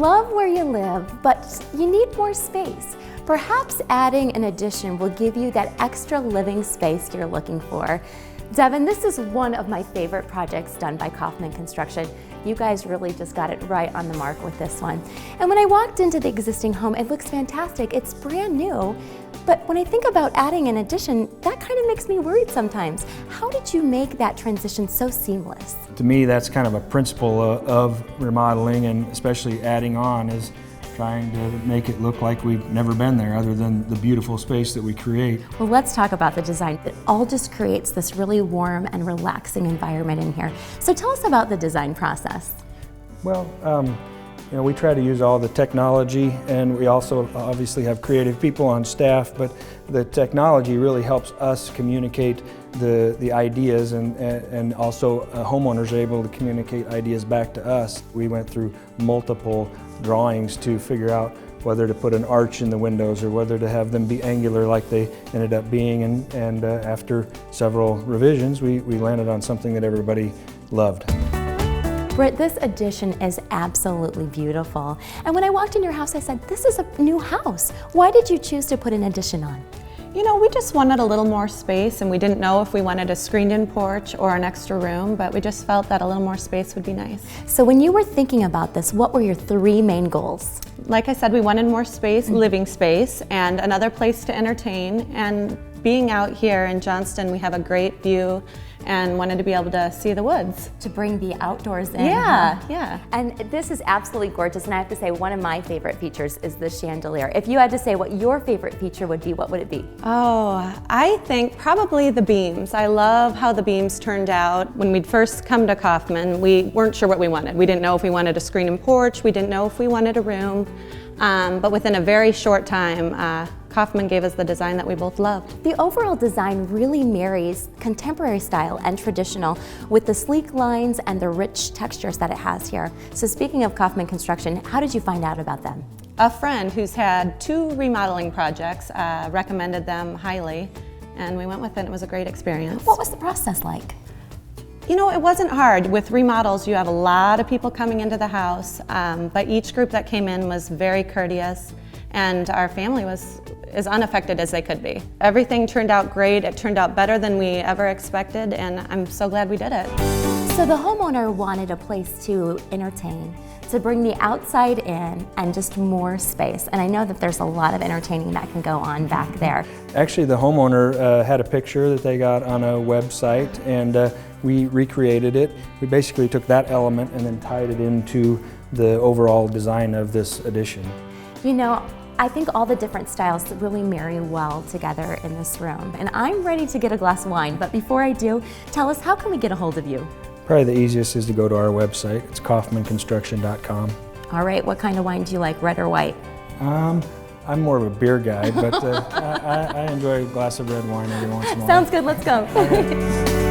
love where you live, but you need more space. Perhaps adding an addition will give you that extra living space you're looking for. Devan, this is one of my favorite projects done by Kaufman Construction. You guys really just got it right on the mark with this one. And when I walked into the existing home, it looks fantastic. It's brand new. But when I think about adding an addition, that kind of makes me worried sometimes. How did you make that transition so seamless? To me, that's kind of a principle of remodeling, and especially adding on, is trying to make it look like we've never been there, other than the beautiful space that we create. Well, let's talk about the design. It all just creates this really warm and relaxing environment in here. So tell us about the design process. Well, we try to use all the technology, and we also obviously have creative people on staff, but the technology really helps us communicate the ideas, and also homeowners are able to communicate ideas back to us. We went through multiple drawings to figure out whether to put an arch in the windows or whether to have them be angular like they ended up being, and after several revisions we landed on something that everybody loved. Britt, this addition is absolutely beautiful. And when I walked in your house, I said, this is a new house. Why did you choose to put an addition on? You know, we just wanted a little more space, and we didn't know if we wanted a screened-in porch or an extra room, but we just felt that a little more space would be nice. So when you were thinking about this, what were your three main goals? Like I said, we wanted more space, living space, and another place to entertain. And being out here in Johnston, we have a great view and wanted to be able to see the woods. To bring the outdoors in. Yeah, huh? yeah. And this is absolutely gorgeous, and I have to say one of my favorite features is the chandelier. If you had to say what your favorite feature would be, what would it be? Oh, I think probably the beams. I love how the beams turned out. When we'd first come to Kaufman, we weren't sure what we wanted. We didn't know if we wanted a screen-in porch, we didn't know if we wanted a room, but within a very short time, Kaufman gave us the design that we both loved. The overall design really marries contemporary style and traditional with the sleek lines and the rich textures that it has here. So speaking of Kaufman Construction, how did you find out about them? A friend who's had 2 remodeling projects recommended them highly, and we went with it. It was a great experience. What was the process like? You know, it wasn't hard. With remodels, you have a lot of people coming into the house, but each group that came in was very courteous, and our family was as unaffected as they could be. Everything turned out great. It turned out better than we ever expected, and I'm so glad we did it. So the homeowner wanted a place to entertain, to bring the outside in, and just more space. And I know that there's a lot of entertaining that can go on back there. Actually, the homeowner had a picture that they got on a website, and we recreated it. We basically took that element and then tied it into the overall design of this addition. You know, I think all the different styles really marry well together in this room. And I'm ready to get a glass of wine, but before I do, tell us, how can we get a hold of you? Probably the easiest is to go to our website. It's kaufmanconstruction.com. All right, what kind of wine do you like, red or white? I'm more of a beer guy, but I enjoy a glass of red wine every once in a while. Sounds good, let's go.